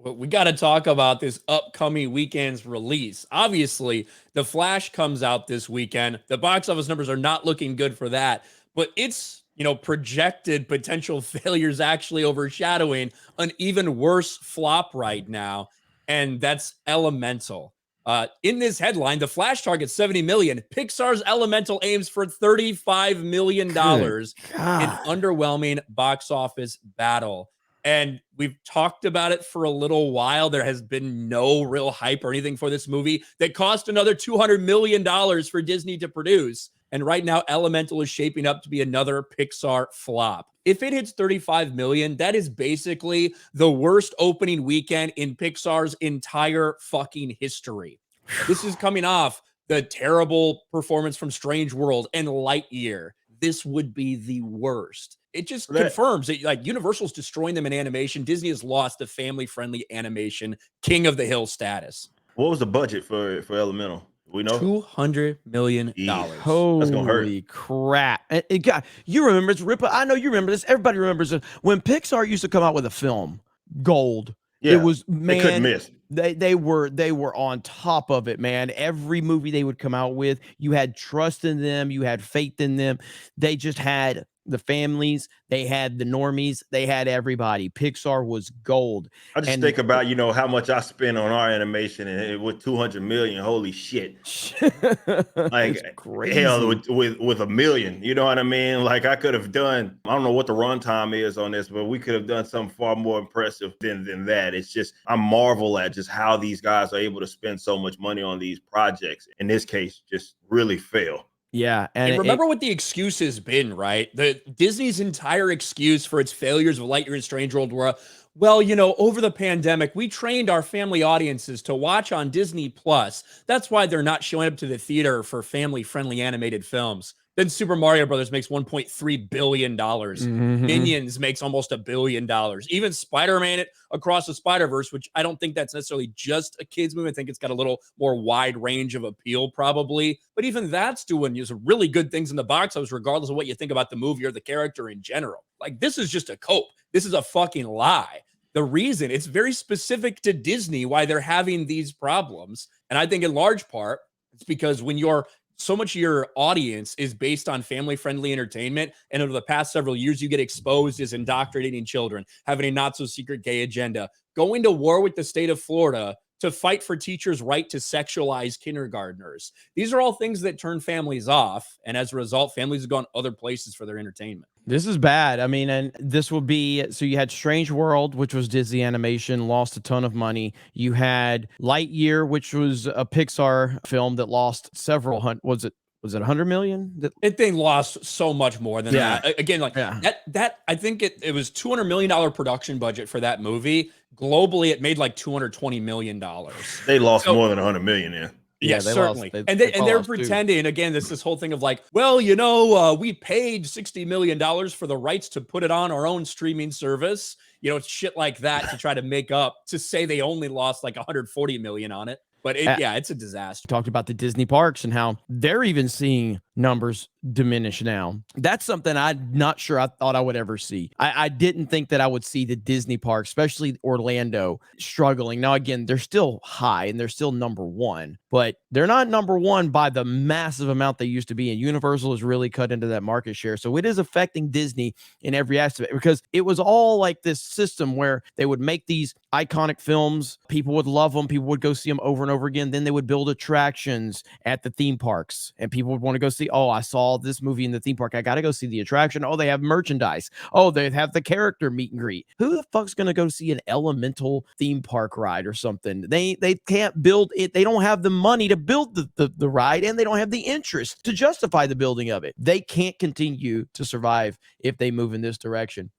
But we got to talk about this upcoming weekend's release. Obviously, The Flash comes out this weekend. The box office numbers are not looking good for that, but its, projected potential failures actually overshadowing an even worse flop right now, and that's Elemental. In this headline, The Flash targets 70 million. Pixar's Elemental aims for $35 million Good in God. underwhelming box office battle. And we've talked about it for a little while. There has been no real hype or anything for this movie that cost another $200 million for Disney to produce. And right now, Elemental is shaping up to be another Pixar flop. If it hits 35 million, that is basically the worst opening weekend in Pixar's entire fucking history. This is coming off the terrible performance from Strange World and Lightyear. This would be the worst. It just confirms that like Universal's destroying them in animation. Disney has lost the family-friendly animation king of the hill status. What was the budget for Elemental? We know $200 million. That's gonna hurt. Holy crap. It got, you remember this, Ripper. I know you remember this. Everybody remembers it. When Pixar used to come out with a film, gold. Yeah, it was, man, they couldn't miss. They were on top of it, man. Every movie they would come out with, you had trust in them, you had faith in them. They just had the families, they had the normies, they had everybody. Pixar was gold. I just think about, how much I spent on our animation, and with 200 million, holy shit. Like hell, with a million, you know what I mean? Like I could have done, I don't know what the runtime is on this, but we could have done something far more impressive than that. It's just, I marvel at just how these guys are able to spend so much money on these projects. In this case, just really fail. Yeah. And remember what the excuse has been, right? The Disney's entire excuse for its failures of Lightyear and Strange World were, well, over the pandemic, we trained our family audiences to watch on Disney Plus. That's why they're not showing up to the theater for family-friendly animated films. Then Super Mario Brothers makes $1.3 billion. Minions makes almost $1 billion. Even Spider-Man Across the Spider-Verse, which I don't think that's necessarily just a kid's movie. I think it's got a little more wide range of appeal probably. But even that's doing some really good things in the box office, regardless of what you think about the movie or the character in general. Like, this is just a cope. This is a fucking lie. The reason, it's very specific to Disney why they're having these problems. And I think in large part, it's because when you're so much of your audience is based on family-friendly entertainment, and over the past several years, you get exposed as indoctrinating children, having a not-so-secret gay agenda, going to war with the state of Florida to fight for teachers' right to sexualize kindergartners. These are all things that turn families off, and as a result, families have gone other places for their entertainment. This is bad. I mean, and this will be, so you had Strange World, which was Disney animation, lost a ton of money. You had Lightyear, which was a Pixar film that lost several hundred, was it 100 million? It thing lost so much more than that. Again, that I think it was $200 million production budget for that movie. Globally, it made like $220 million. They lost more than 100 million, yeah. Yeah, certainly. They're pretending, again, this whole thing of like, well, we paid $60 million for the rights to put it on our own streaming service. It's shit like that to try to make up, to say they only lost like 140 million on it. But it's a disaster. Talked about the Disney parks and how they're even seeing numbers diminish now. That's something I'm not sure I thought I would ever see. I didn't think that I would see the Disney parks, especially Orlando, struggling. Now, again, they're still high and they're still number one, but they're not number one by the massive amount they used to be. And Universal has really cut into that market share. So it is affecting Disney in every aspect, because it was all like this system where they would make these iconic films. People would love them. People would go see them over and over again. Then they would build attractions at the theme parks and people would want to go see, oh, I saw this movie in the theme park. I got to go see the attraction. Oh, they have merchandise. Oh, they have the character meet and greet. Who the fuck's going to go see an Elemental theme park ride or something? They can't build it. They don't have the money to build the ride, and they don't have the interest to justify the building of it. They can't continue to survive if they move in this direction.